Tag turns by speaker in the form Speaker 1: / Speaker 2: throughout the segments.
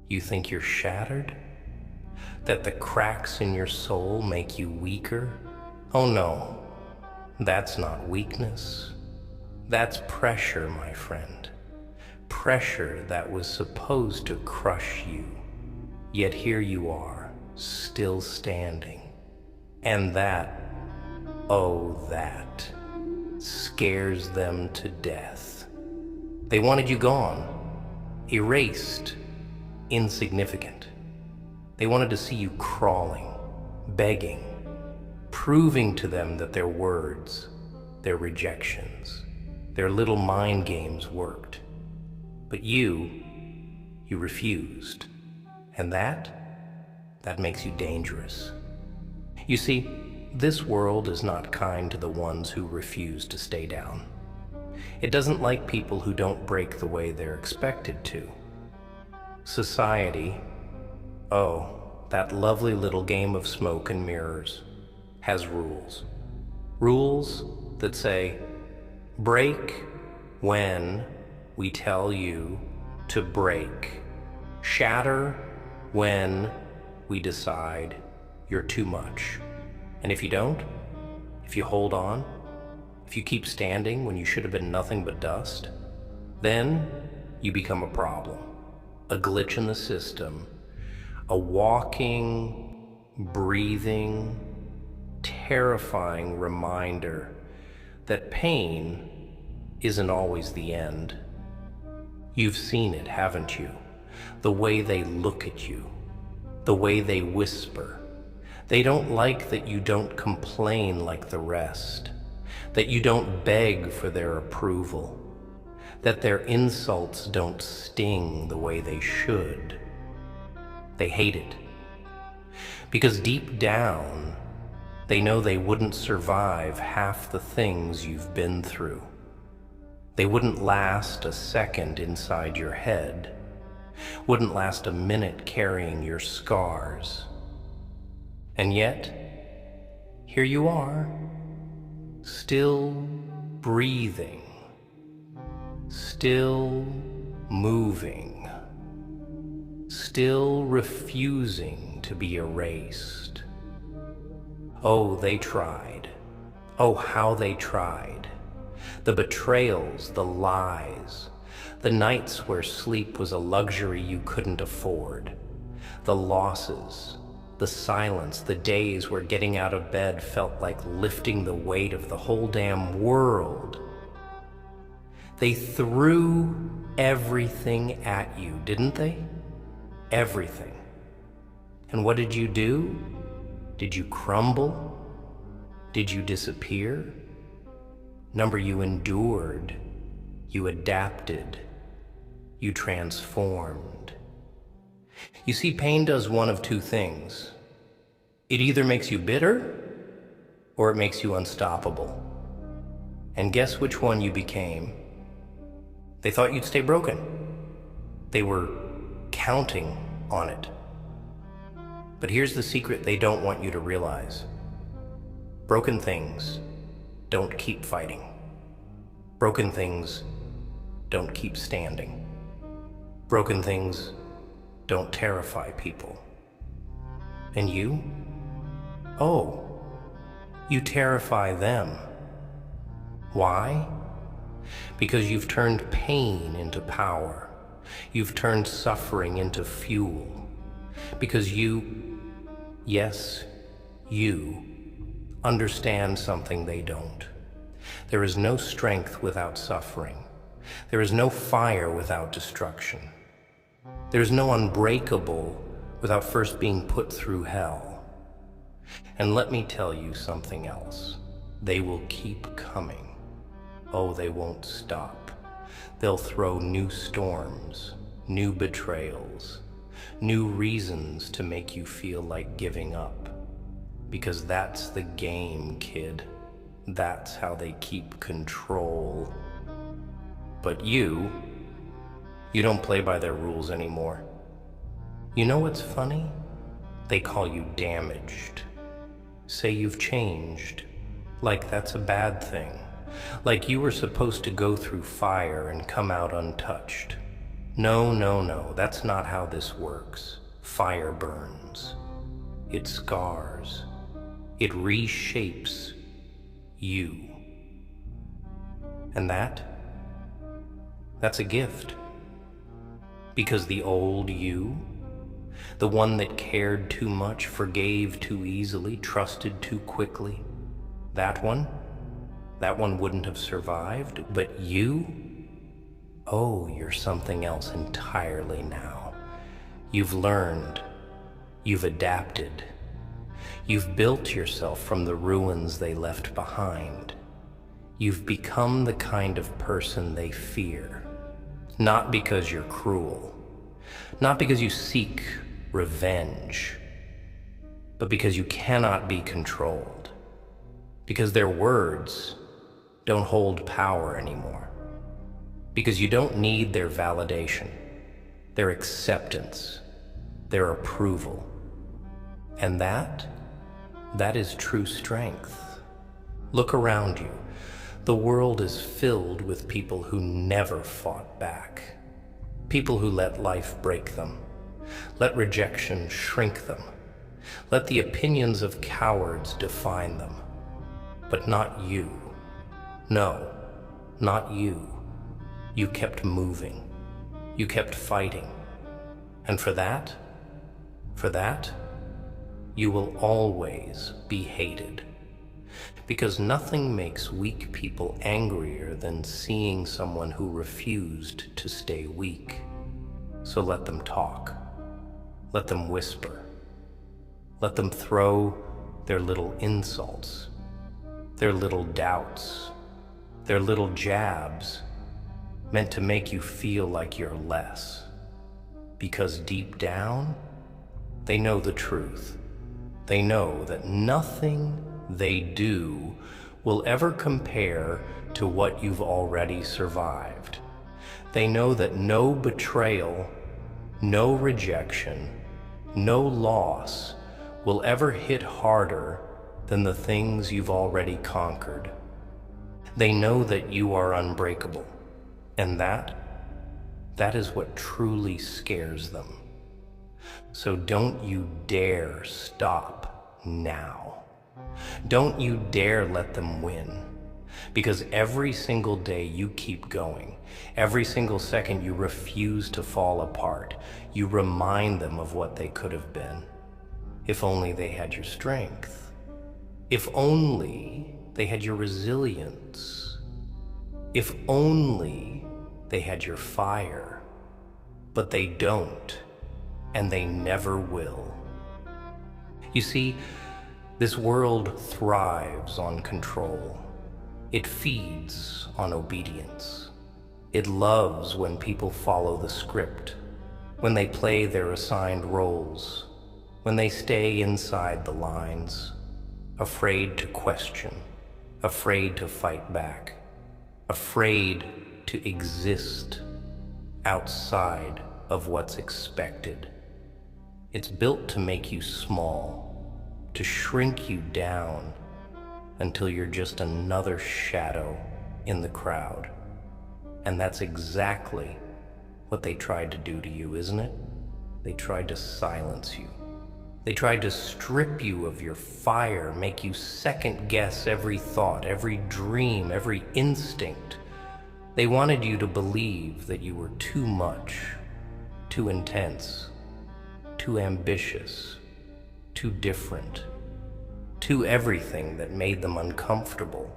Speaker 1: You think you're shattered? That the cracks in your soul make you weaker? Oh no, that's not weakness. That's pressure, my friend. Pressure that was supposed to crush you. Yet here you are, still standing. And that, oh that, scares them to death. They wanted you gone, erased, insignificant. They wanted to see you crawling, begging, proving to them that their words, their rejections, their little mind games worked. But you refused. And that makes you dangerous. You see, this world is not kind to the ones who refuse to stay down. It doesn't like people who don't break the way they're expected to. Society, oh, that lovely little game of smoke and mirrors, has rules. Rules that say, break when we tell you to break. Shatter when we decide you're too much. And if you don't, if you hold on, if you keep standing when you should have been nothing but dust, then you become a problem, a glitch in the system, a walking, breathing, terrifying reminder that pain isn't always the end. You've seen it, haven't you? The way they look at you, the way they whisper. They don't like that you don't complain like the rest, that you don't beg for their approval, that their insults don't sting the way they should. They hate it, because deep down, they know they wouldn't survive half the things you've been through. They wouldn't last a second inside your head, wouldn't last a minute carrying your scars. And yet, here you are, still breathing, still moving, still refusing to be erased. Oh, they tried. Oh, how they tried. The betrayals, the lies, the nights where sleep was a luxury you couldn't afford, the losses, the silence, the days where getting out of bed felt like lifting the weight of the whole damn world. They threw everything at you, didn't they? Everything. And what did you do? Did you crumble? Did you disappear? Number, you endured, you adapted, you transformed. You see, pain does one of two things. It either makes you bitter, or it makes you unstoppable. And guess which one you became? They thought you'd stay broken. They were counting on it. But here's the secret they don't want you to realize. Broken things don't keep fighting. Broken things don't keep standing. Broken things don't terrify people. And you? Oh, you terrify them. Why? Because you've turned pain into power. You've turned suffering into fuel. Because you, yes, you, understand something they don't. There is no strength without suffering. There is no fire without destruction. There is no unbreakable without first being put through hell. And let me tell you something else. They will keep coming. Oh, they won't stop. They'll throw new storms, new betrayals, new reasons to make you feel like giving up. Because that's the game, kid. That's how they keep control. But you don't play by their rules anymore. You know what's funny? They call you damaged. Say you've changed. Like that's a bad thing. Like you were supposed to go through fire and come out untouched. No, no, no, that's not how this works. Fire burns. It scars. It reshapes you. And that's a gift. Because the old you, the one that cared too much, forgave too easily, trusted too quickly, that one wouldn't have survived. But you, oh, you're something else entirely now. You've learned, you've adapted, you've built yourself from the ruins they left behind. You've become the kind of person they fear, not because you're cruel, not because you seek revenge, but because you cannot be controlled, because their words don't hold power anymore, because you don't need their validation, their acceptance, their approval. And that is true strength. Look around you. The world is filled with people who never fought back. People who let life break them, let rejection shrink them, let the opinions of cowards define them. But not you. No, not you. You kept moving. You kept fighting. And for that, you will always be hated. Because nothing makes weak people angrier than seeing someone who refused to stay weak. So let them talk. Let them whisper. Let them throw their little insults, their little doubts, their little jabs, meant to make you feel like you're less. Because deep down, they know the truth. They know that nothing they do will ever compare to what you've already survived. They know that no betrayal, no rejection, no loss will ever hit harder than the things you've already conquered. They know that you are unbreakable, and that is what truly scares them. So don't you dare stop now. Don't you dare let them win, because every single day you keep going, every single second you refuse to fall apart, you remind them of what they could have been. If only they had your strength. If only they had your resilience. If only they had your fire. But they don't, and they never will. You see, this world thrives on control. It feeds on obedience. It loves when people follow the script, when they play their assigned roles, when they stay inside the lines, afraid to question, afraid to fight back, afraid to exist outside of what's expected. It's built to make you small, to shrink you down until you're just another shadow in the crowd. And that's exactly what they tried to do to you, isn't it? They tried to silence you. They tried to strip you of your fire, make you second guess every thought, every dream, every instinct. They wanted you to believe that you were too much, too intense, too ambitious, too different, too everything that made them uncomfortable.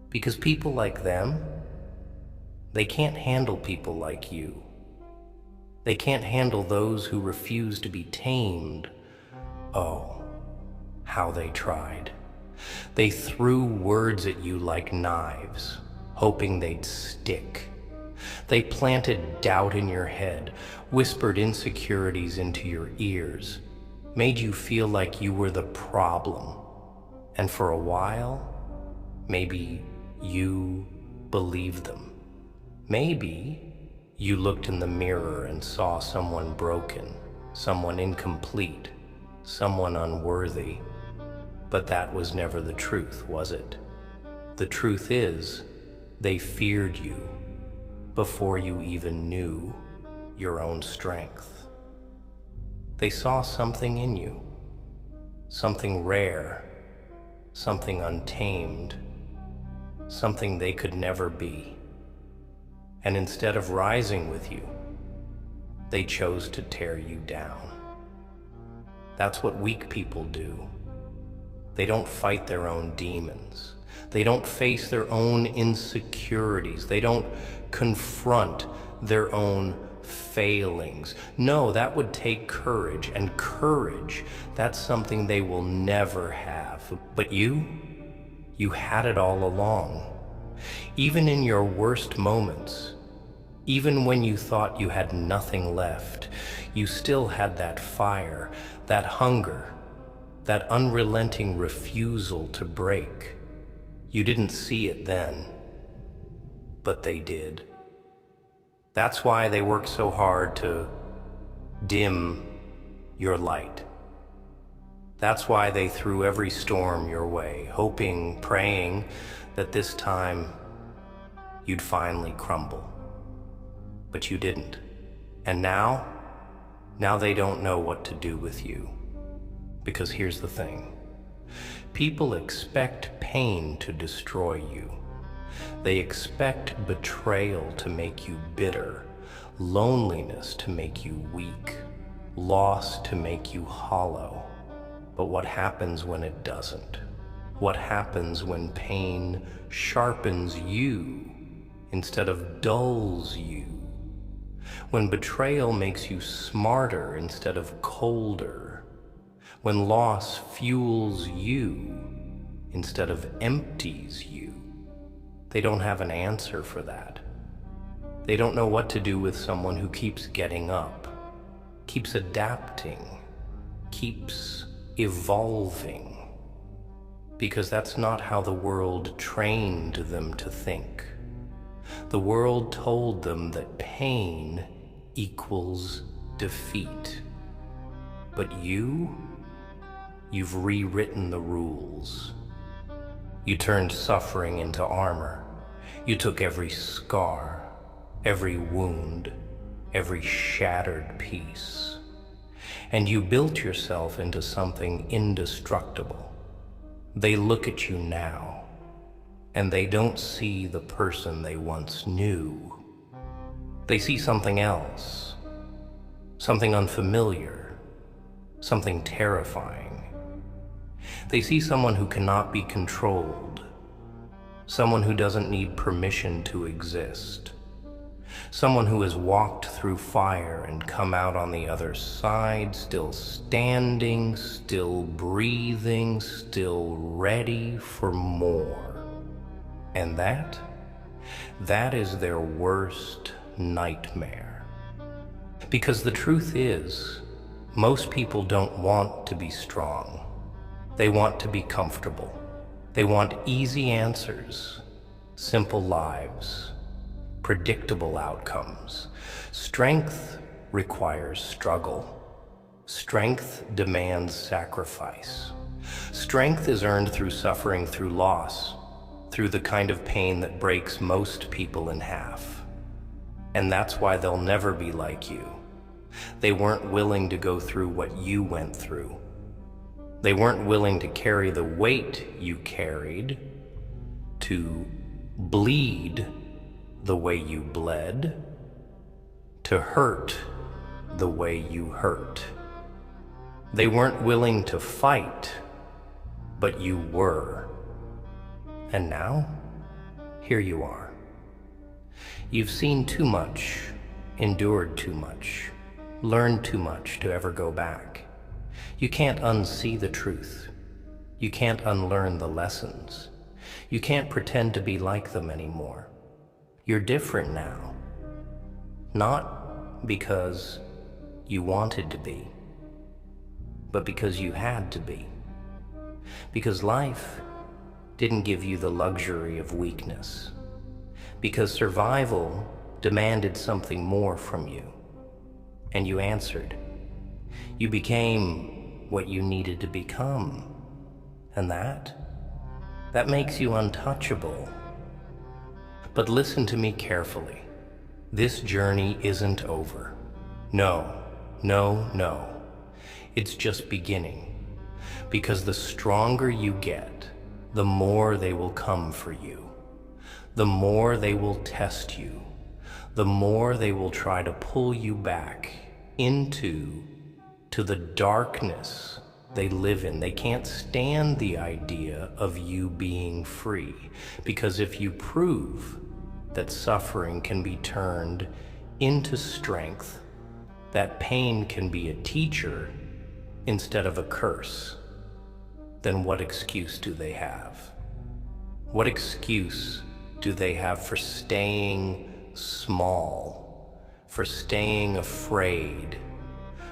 Speaker 1: Because people like them, they can't handle people like you. They can't handle those who refuse to be tamed. Oh, how they tried. They threw words at you like knives, hoping they'd stick. They planted doubt in your head, whispered insecurities into your ears, made you feel like you were the problem. And for a while, maybe you believed them. Maybe you looked in the mirror and saw someone broken, someone incomplete, someone unworthy. But that was never the truth, was it? The truth is, they feared you. before you even knew your own strength. They saw something in you, something rare, something untamed, something they could never be. And instead of rising with you, they chose to tear you down. That's what weak people do. They don't fight their own demons. They don't face their own insecurities. They don't confront their own failings. No, that would take courage, and courage, that's something they will never have. But you had it all along. Even in your worst moments, even when you thought you had nothing left, you still had that fire, that hunger, that unrelenting refusal to break. You didn't see it then, but they did. That's why they worked so hard to dim your light. That's why they threw every storm your way, hoping, praying that this time you'd finally crumble. But you didn't. And now they don't know what to do with you. Because here's the thing. People expect pain to destroy you. They expect betrayal to make you bitter, loneliness to make you weak, loss to make you hollow. But what happens when it doesn't? What happens when pain sharpens you instead of dulls you? When betrayal makes you smarter instead of colder? When loss fuels you instead of empties you? They don't have an answer for that. They don't know what to do with someone who keeps getting up, keeps adapting, keeps evolving. Because that's not how the world trained them to think. The world told them that pain equals defeat. But you've rewritten the rules. You turned suffering into armor. You took every scar, every wound, every shattered piece, and you built yourself into something indestructible. They look at you now, and they don't see the person they once knew. They see something else, something unfamiliar, something terrifying. They see someone who cannot be controlled, someone who doesn't need permission to exist, someone who has walked through fire and come out on the other side, still standing, still breathing, still ready for more. And that is their worst nightmare. Because the truth is, most people don't want to be strong. They want to be comfortable. They want easy answers, simple lives, predictable outcomes. Strength requires struggle. Strength demands sacrifice. Strength is earned through suffering, through loss, through the kind of pain that breaks most people in half. And that's why they'll never be like you. They weren't willing to go through what you went through. They weren't willing to carry the weight you carried, to bleed the way you bled, to hurt the way you hurt. They weren't willing to fight, but you were. And now, here you are. You've seen too much, endured too much, learned too much to ever go back. You can't unsee the truth. You can't unlearn the lessons. You can't pretend to be like them anymore. You're different now. Not because you wanted to be, but because you had to be. Because life didn't give you the luxury of weakness. Because survival demanded something more from you. And you answered. You became what you needed to become. And that makes you untouchable. But listen to me carefully. This journey isn't over. No, no, no. It's just beginning. Because the stronger you get, the more they will come for you. The more they will test you. The more they will try to pull you back into the darkness they live in. They can't stand the idea of you being free, because if you prove that suffering can be turned into strength, that pain can be a teacher instead of a curse, then what excuse do they have? What excuse do they have for staying small, for staying afraid,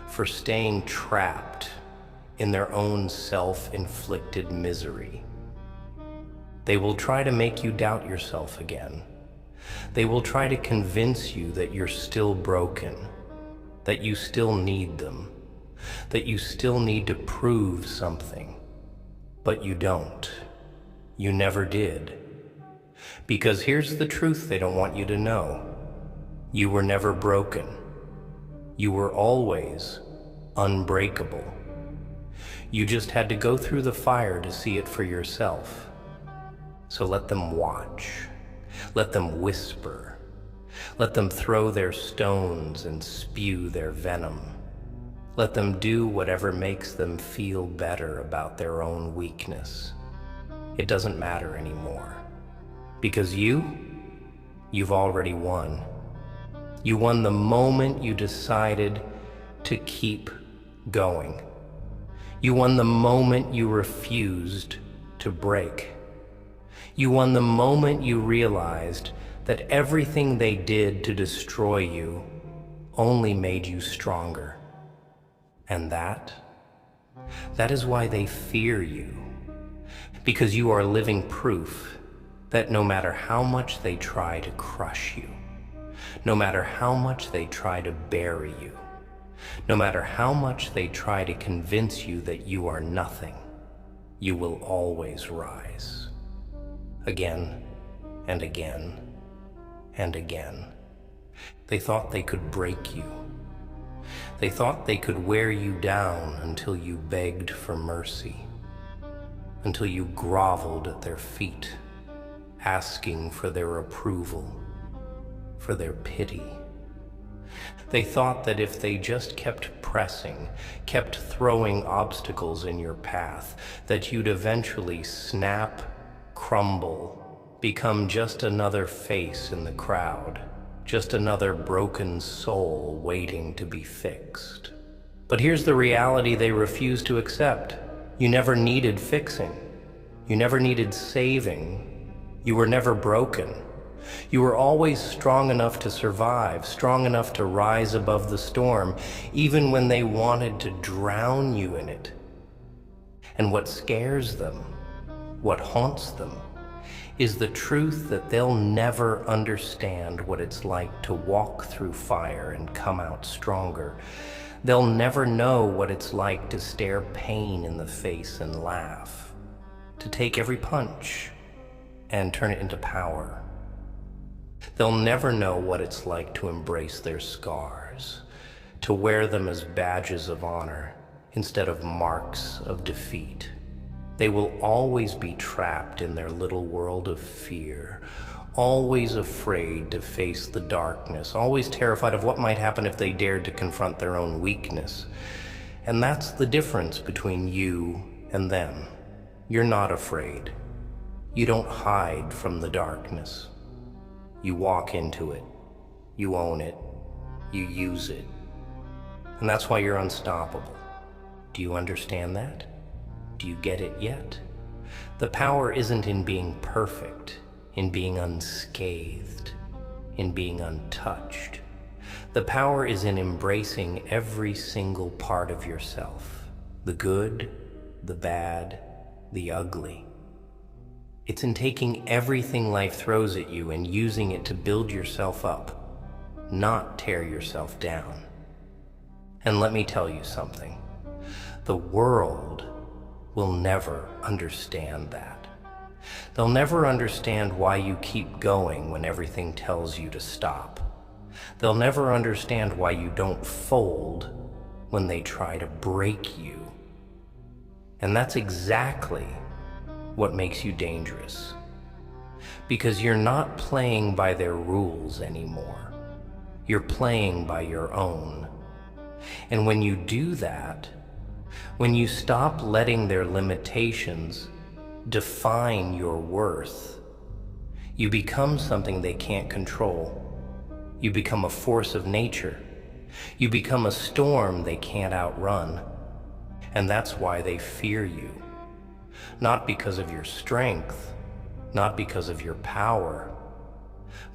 Speaker 1: for staying trapped in their own self-inflicted misery? They will try to make you doubt yourself again. They will try to convince you that you're still broken, that you still need them, that you still need to prove something. But you don't. You never did. Because here's the truth they don't want you to know. You were never broken. You were always unbreakable. You just had to go through the fire to see it for yourself. So let them watch. Let them whisper. Let them throw their stones and spew their venom. Let them do whatever makes them feel better about their own weakness. It doesn't matter anymore. Because you've already won. You won the moment you decided to keep going. You won the moment you refused to break. You won the moment you realized that everything they did to destroy you only made you stronger. And that is why they fear you. Because you are living proof that no matter how much they try to crush you, no matter how much they try to bury you, no matter how much they try to convince you that you are nothing, you will always rise. Again and again and again. They thought they could break you. They thought they could wear you down until you begged for mercy, until you groveled at their feet, asking for their approval, for their pity. They thought that if they just kept pressing, kept throwing obstacles in your path, that you'd eventually snap, crumble, become just another face in the crowd, just another broken soul waiting to be fixed. But here's the reality they refuse to accept. You never needed fixing. You never needed saving. You were never broken. You were always strong enough to survive, strong enough to rise above the storm, even when they wanted to drown you in it. And what scares them, what haunts them, is the truth that they'll never understand what it's like to walk through fire and come out stronger. They'll never know what it's like to stare pain in the face and laugh, to take every punch and turn it into power. They'll never know what it's like to embrace their scars, to wear them as badges of honor instead of marks of defeat. They will always be trapped in their little world of fear, always afraid to face the darkness, always terrified of what might happen if they dared to confront their own weakness. And that's the difference between you and them. You're not afraid. You don't hide from the darkness. You walk into it. You own it. You use it. And that's why you're unstoppable. Do you understand that? Do you get it yet? The power isn't in being perfect, in being unscathed, in being untouched. The power is in embracing every single part of yourself, the good, the bad, the ugly. It's in taking everything life throws at you and using it to build yourself up, not tear yourself down. And let me tell you something. The world will never understand that. They'll never understand why you keep going when everything tells you to stop. They'll never understand why you don't fold when they try to break you. And that's exactly what makes you dangerous. Because you're not playing by their rules anymore. You're playing by your own. And when you do that, when you stop letting their limitations define your worth, you become something they can't control. You become a force of nature. You become a storm they can't outrun. And that's why they fear you. Not because of your strength, not because of your power,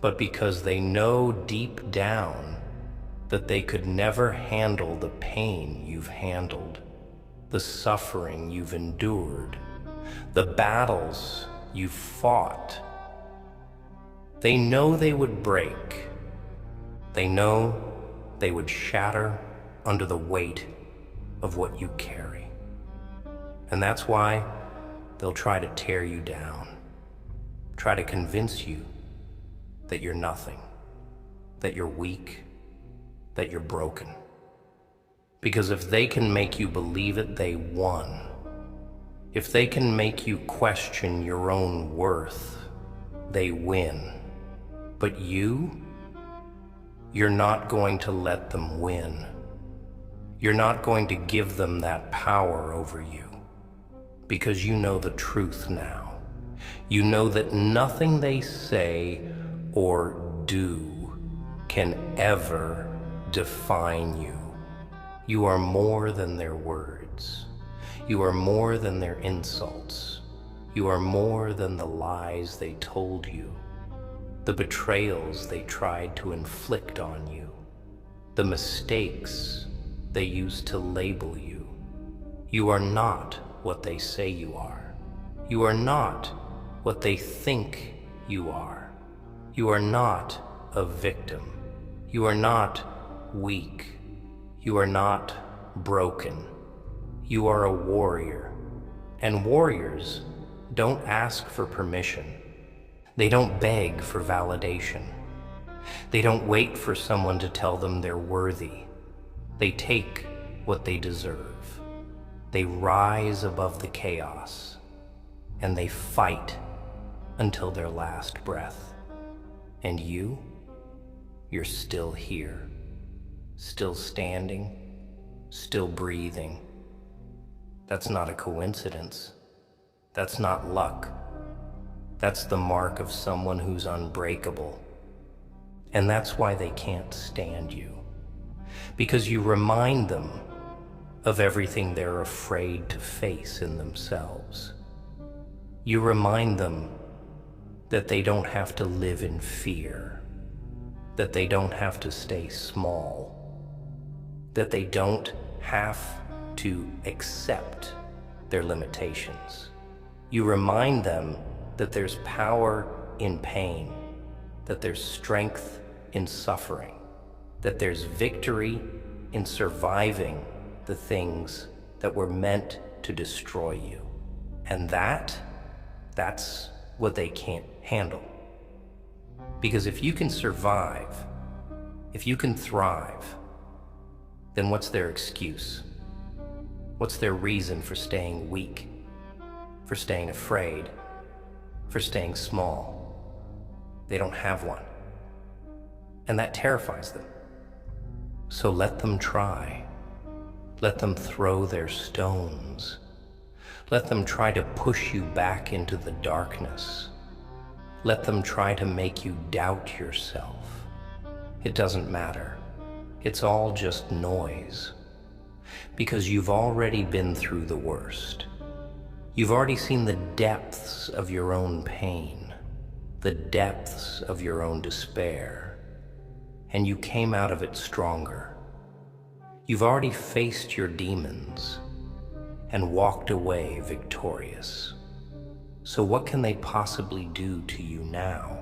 Speaker 1: but because they know deep down that they could never handle the pain you've handled, the suffering you've endured, the battles you've fought. They know they would break. They know they would shatter under the weight of what you carry. And that's why they'll try to tear you down, try to convince you that you're nothing, that you're weak, that you're broken. Because if they can make you believe it, they won. If they can make you question your own worth, they win. But you're not going to let them win. You're not going to give them that power over you, because you know the truth now. You know that nothing they say or do can ever define you. You are more than their words. You are more than their insults. You are more than the lies they told you, the betrayals they tried to inflict on you, the mistakes they used to label you. You are not what they say you are. You are not what they think you are. You are not a victim. You are not weak. You are not broken. You are a warrior. And warriors don't ask for permission. They don't beg for validation. They don't wait for someone to tell them they're worthy. They take what they deserve. They rise above the chaos, and they fight until their last breath. And you're still here, still standing, still breathing. That's not a coincidence. That's not luck. That's the mark of someone who's unbreakable. And that's why they can't stand you. Because you remind them of everything they're afraid to face in themselves. You remind them that they don't have to live in fear, that they don't have to stay small, that they don't have to accept their limitations. You remind them that there's power in pain, that there's strength in suffering, that there's victory in surviving the things that were meant to destroy you. And that's what they can't handle. Because if you can survive, if you can thrive, then what's their excuse? What's their reason for staying weak, for staying afraid, for staying small? They don't have one. And that terrifies them. So let them try. Let them throw their stones. Let them try to push you back into the darkness. Let them try to make you doubt yourself. It doesn't matter. It's all just noise. Because you've already been through the worst. You've already seen the depths of your own pain, the depths of your own despair, and you came out of it stronger. You've already faced your demons and walked away victorious. So what can they possibly do to you now?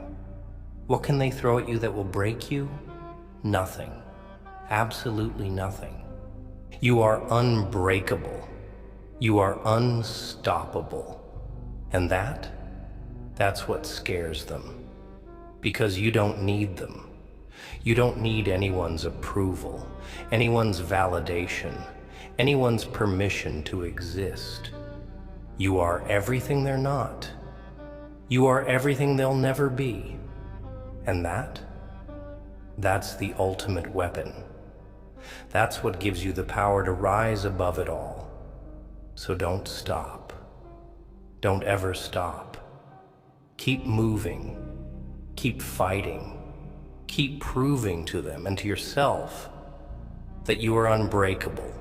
Speaker 1: What can they throw at you that will break you? Nothing. Absolutely nothing. You are unbreakable. You are unstoppable. And that's what scares them. Because you don't need them. You don't need anyone's approval, anyone's validation, anyone's permission to exist. You are everything they're not. You are everything they'll never be. And that's the ultimate weapon. That's what gives you the power to rise above it all. So don't stop. Don't ever stop. Keep moving. Keep fighting. Keep proving to them and to yourself that you are unbreakable.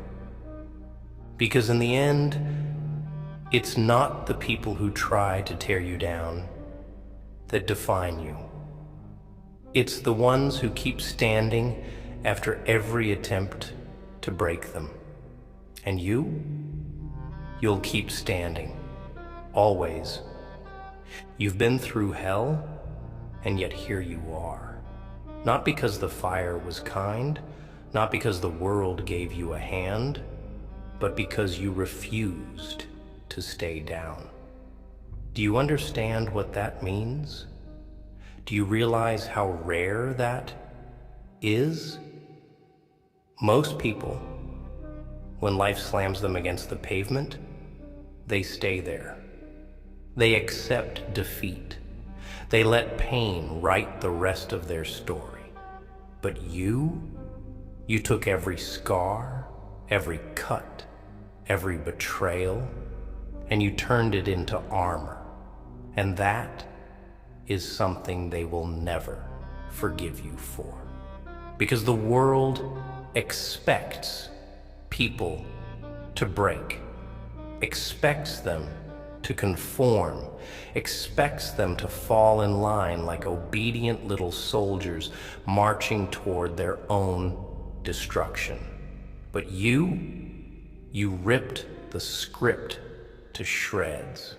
Speaker 1: Because in the end, it's not the people who try to tear you down that define you. It's the ones who keep standing after every attempt to break them. And you'll keep standing, always. You've been through hell, and yet here you are. Not because the fire was kind, not because the world gave you a hand, but because you refused to stay down. Do you understand what that means? Do you realize how rare that is? Most people, when life slams them against the pavement, they stay there. They accept defeat. They let pain write the rest of their story. But you took every scar, every cut, every betrayal, and you turned it into armor. And that is something they will never forgive you for. Because the world expects people to break, expects them to conform, expects them to fall in line like obedient little soldiers marching toward their own destruction. But you ripped the script to shreds.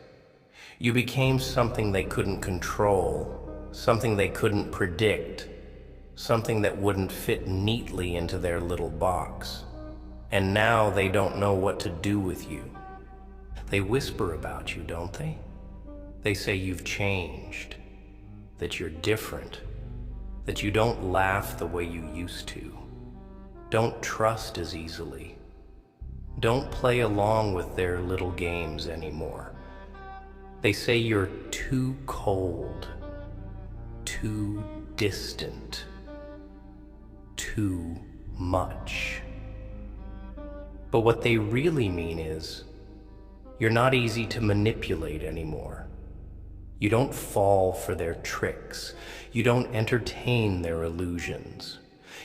Speaker 1: You became something they couldn't control, something they couldn't predict, something that wouldn't fit neatly into their little box. And now they don't know what to do with you. They whisper about you, don't they? They say you've changed, that you're different, that you don't laugh the way you used to, don't trust as easily, don't play along with their little games anymore. They say you're too cold, too distant, too much. But what they really mean is, you're not easy to manipulate anymore. You don't fall for their tricks. You don't entertain their illusions.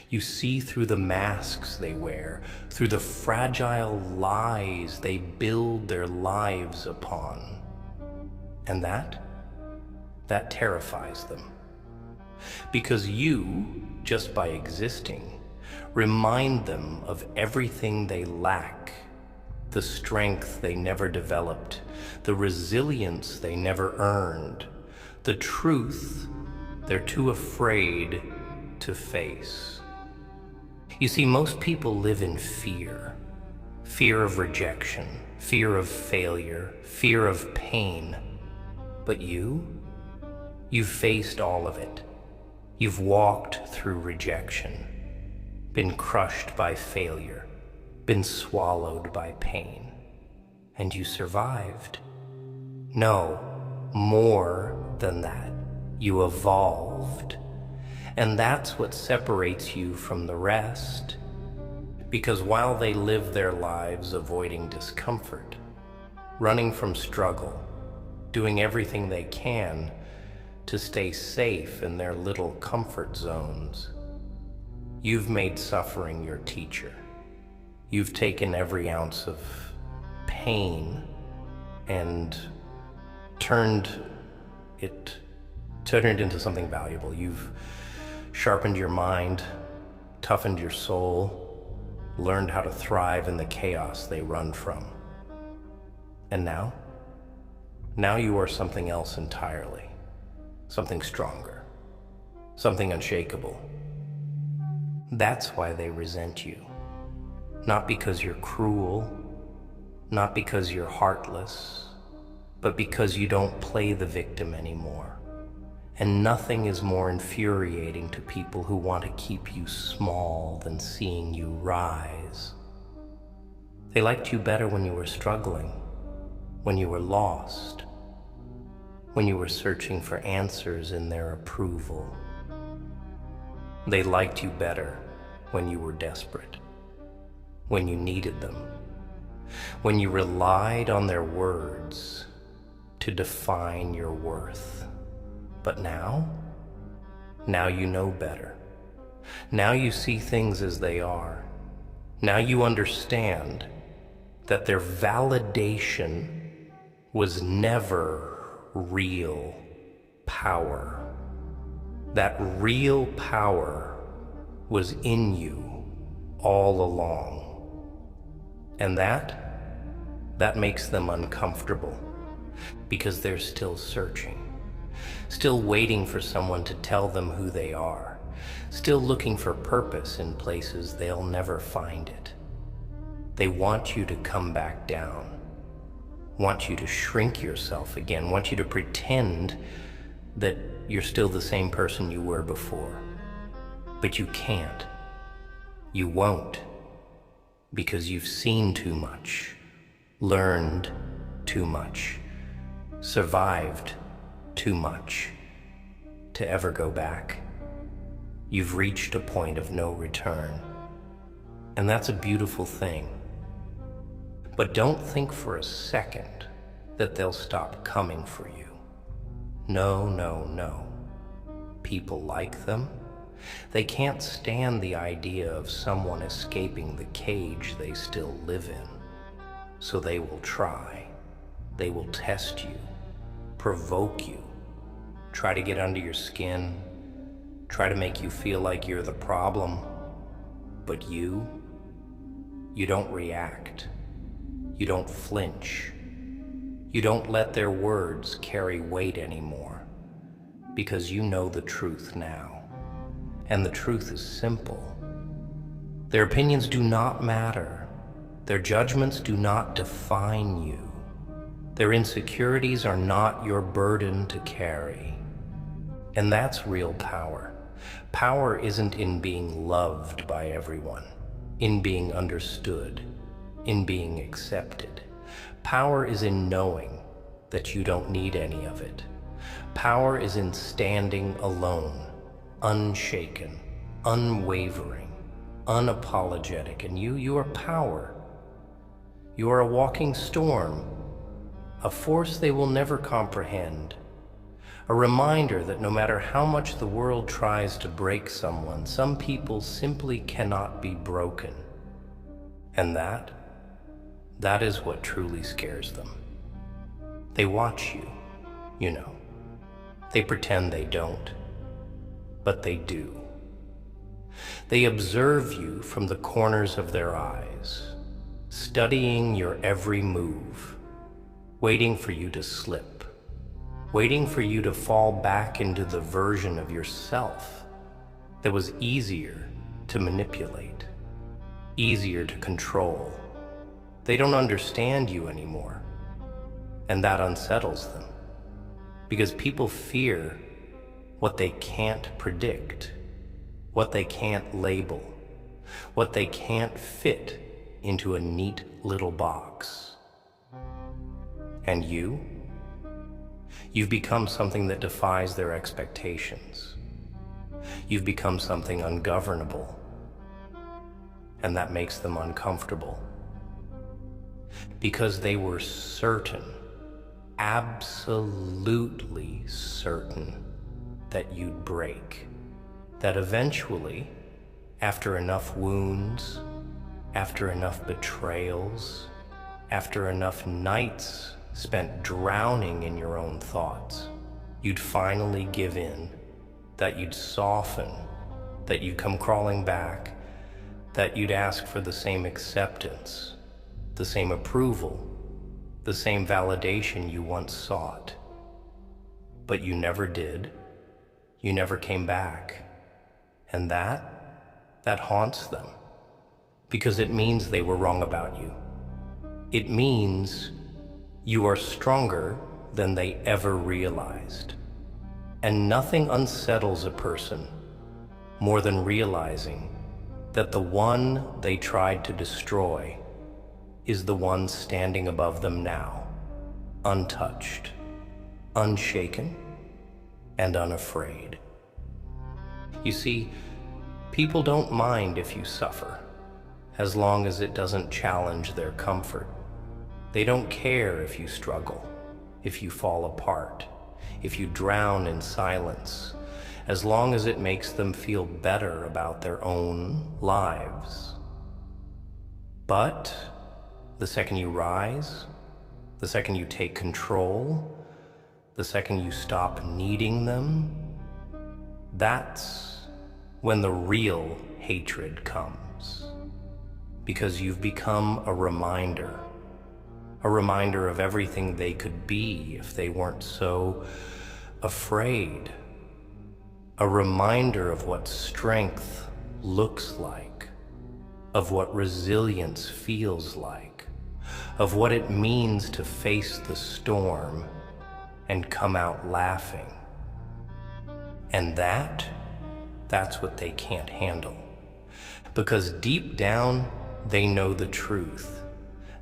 Speaker 1: You see through the masks they wear, through the fragile lies they build their lives upon. And that terrifies them. Because you, just by existing, remind them of everything they lack, the strength they never developed, the resilience they never earned, the truth they're too afraid to face. You see, most people live in fear. Fear of rejection, fear of failure, fear of pain. But you've faced all of it. You've walked through rejection, been crushed by failure, been swallowed by pain, and you survived. No, more than that, you evolved. And that's what separates you from the rest. Because while they live their lives avoiding discomfort, running from struggle, doing everything they can to stay safe in their little comfort zones, you've made suffering your teacher. You've taken every ounce of pain and turned it into something valuable. You've sharpened your mind, toughened your soul, learned how to thrive in the chaos they run from. And now you are something else entirely, something stronger, something unshakable. That's why they resent you. Not because you're cruel, not because you're heartless, but because you don't play the victim anymore. And nothing is more infuriating to people who want to keep you small than seeing you rise. They liked you better when you were struggling, when you were lost, when you were searching for answers in their approval. They liked you better when you were desperate, when you needed them, when you relied on their words to define your worth. But now you know better. Now you see things as they are. Now you understand that their validation was never real power. That real power was in you all along. And that makes them uncomfortable because they're still searching. Still waiting for someone to tell them who they are, still looking for purpose in places they'll never find it. They want you to come back down, want you to shrink yourself again, want you to pretend that you're still the same person you were before. But you can't. You won't. Because you've seen too much, learned too much, survived too much to ever go back. You've reached a point of no return. And that's a beautiful thing. But don't think for a second that they'll stop coming for you. No, no, no. People like them. They can't stand the idea of someone escaping the cage they still live in. So they will try. They will test you, provoke you, try to get under your skin, try to make you feel like you're the problem. But you don't react. You don't flinch. You don't let their words carry weight anymore, because you know the truth now. And the truth is simple. Their opinions do not matter. Their judgments do not define you. Their insecurities are not your burden to carry. And that's real power. Power isn't in being loved by everyone, in being understood, in being accepted. Power is in knowing that you don't need any of it. Power is in standing alone, unshaken, unwavering, unapologetic. And you are power. You are a walking storm, a force they will never comprehend. A reminder that no matter how much the world tries to break someone, some people simply cannot be broken. And that is what truly scares them. They watch you, you know. They pretend they don't, but they do. They observe you from the corners of their eyes, studying your every move, waiting for you to slip, waiting for you to fall back into the version of yourself that was easier to manipulate, easier to control. They don't understand you anymore, and that unsettles them, because people fear what they can't predict, what they can't label, what they can't fit into a neat little box. And you've become something that defies their expectations. You've become something ungovernable, and that makes them uncomfortable. Because they were certain, absolutely certain, that you'd break. That eventually, after enough wounds, after enough betrayals, after enough nights spent drowning in your own thoughts, you'd finally give in, that you'd soften, that you'd come crawling back, that you'd ask for the same acceptance, the same approval, the same validation you once sought. But you never did. You never came back. And that haunts them, because it means they were wrong about you. It means you are stronger than they ever realized. And nothing unsettles a person more than realizing that the one they tried to destroy is the one standing above them now, untouched, unshaken, and unafraid. You see, people don't mind if you suffer, as long as it doesn't challenge their comfort. They don't care if you struggle, if you fall apart, if you drown in silence, as long as it makes them feel better about their own lives. But the second you rise, the second you take control, the second you stop needing them, that's when the real hatred comes. Because you've become a reminder of everything they could be if they weren't so afraid. A reminder of what strength looks like, of what resilience feels like, of what it means to face the storm and come out laughing. And that's what they can't handle. Because deep down, they know the truth.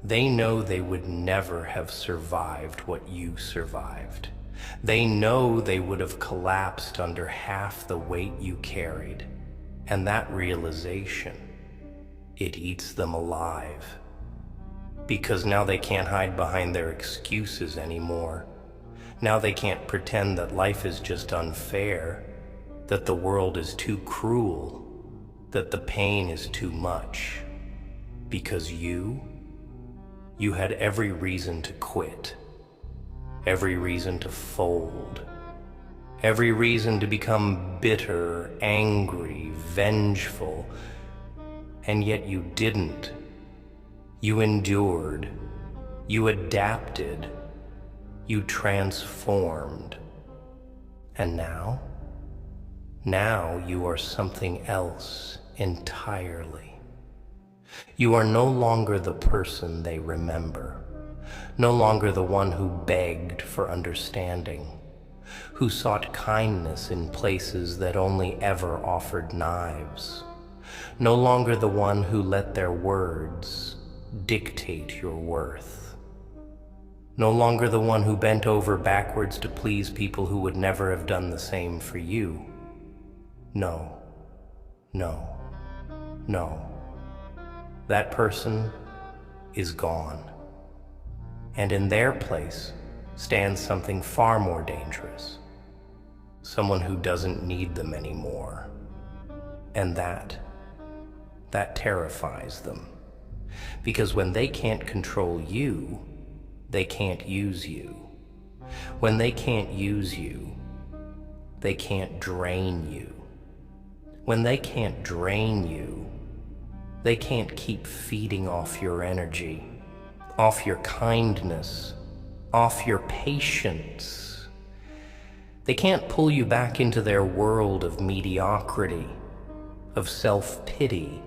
Speaker 1: They know they would never have survived what you survived. They know they would have collapsed under half the weight you carried. And that realization, it eats them alive. Because now they can't hide behind their excuses anymore. Now they can't pretend that life is just unfair, that the world is too cruel, that the pain is too much. Because you had every reason to quit, every reason to fold, every reason to become bitter, angry, vengeful, and yet you didn't. You endured, you adapted, you transformed. And now you are something else entirely. You are no longer the person they remember, no longer the one who begged for understanding, who sought kindness in places that only ever offered knives, no longer the one who let their words dictate your worth, no longer the one who bent over backwards to please people who would never have done the same for you. No, no, no. That person is gone. And in their place stands something far more dangerous. Someone who doesn't need them anymore. And that terrifies them. Because when they can't control you, they can't use you. When they can't use you, they can't drain you. When they can't drain you, they can't keep feeding off your energy, off your kindness, off your patience. They can't pull you back into their world of mediocrity, of self-pity,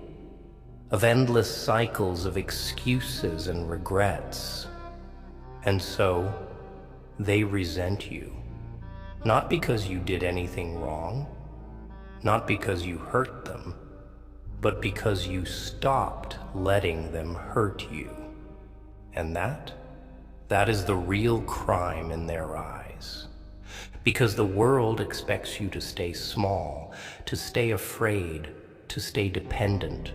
Speaker 1: of endless cycles of excuses and regrets. And so, they resent you. Not because you did anything wrong, not because you hurt them, but because you stopped letting them hurt you. And that is the real crime in their eyes. Because the world expects you to stay small, to stay afraid, to stay dependent.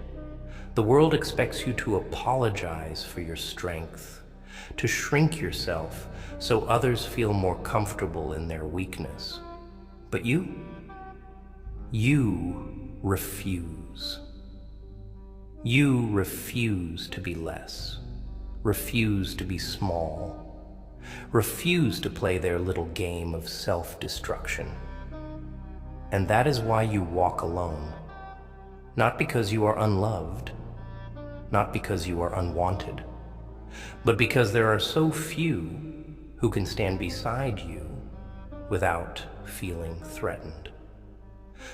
Speaker 1: The world expects you to apologize for your strength, to shrink yourself so others feel more comfortable in their weakness. But you refuse. You refuse to be less, refuse to be small, refuse to play their little game of self-destruction. And that is why you walk alone, not because you are unloved, not because you are unwanted, but because there are so few who can stand beside you without feeling threatened.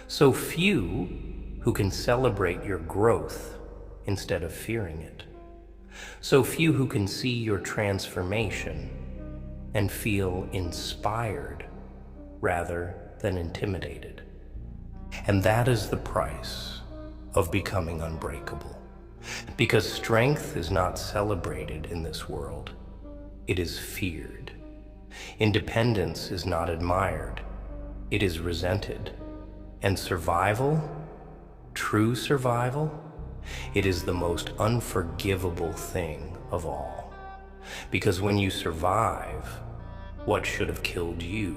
Speaker 1: So few who can celebrate your growth instead of fearing it. So few who can see your transformation and feel inspired rather than intimidated. And that is the price of becoming unbreakable. Because strength is not celebrated in this world, it is feared. Independence is not admired, it is resented. And survival, true survival, it is the most unforgivable thing of all. Because when you survive what should have killed you,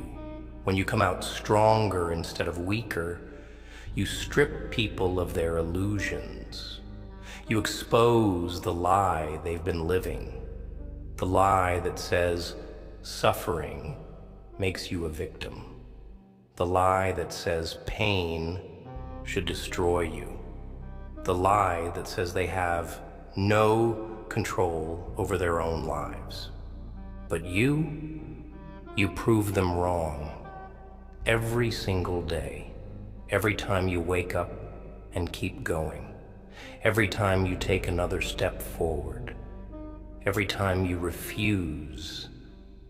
Speaker 1: when you come out stronger instead of weaker, you strip people of their illusions. You expose the lie they've been living, the lie that says suffering makes you a victim, the lie that says pain should destroy you, the lie that says they have no control over their own lives. But you prove them wrong every single day, every time you wake up and keep going, every time you take another step forward, every time you refuse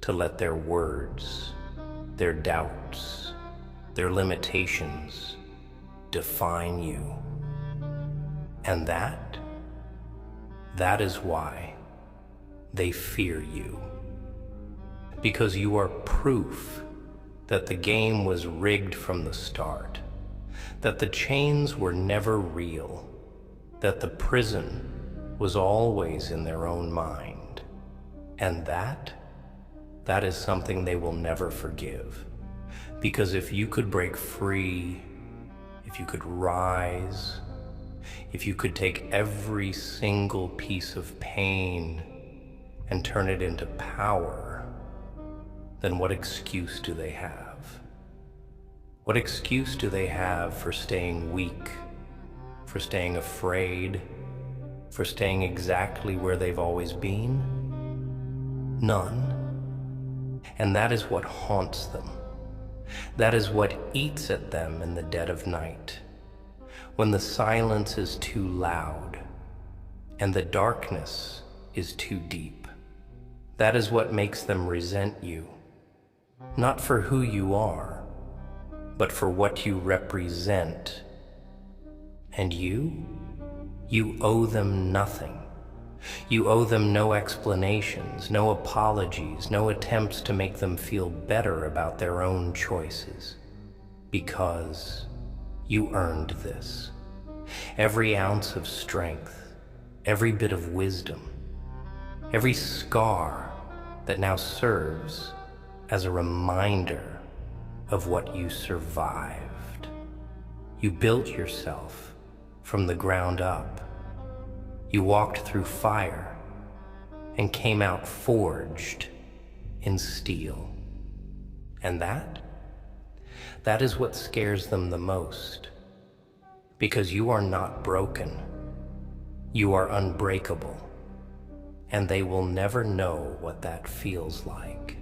Speaker 1: to let their words, their doubts, their limitations define you. And that is why they fear you. Because you are proof that the game was rigged from the start, that the chains were never real, that the prison was always in their own mind. And that is something they will never forgive. Because if you could break free, if you could rise, if you could take every single piece of pain and turn it into power, then what excuse do they have? What excuse do they have for staying weak, for staying afraid, for staying exactly where they've always been? None. And that is what haunts them. That is what eats at them in the dead of night, when the silence is too loud and the darkness is too deep. That is what makes them resent you, not for who you are, but for what you represent. And you owe them nothing. You owe them no explanations, no apologies, no attempts to make them feel better about their own choices. Because you earned this. Every ounce of strength, every bit of wisdom, every scar that now serves as a reminder of what you survived. You built yourself from the ground up. You walked through fire and came out forged in steel. And that is what scares them the most. Because you are not broken. You are unbreakable. And they will never know what that feels like.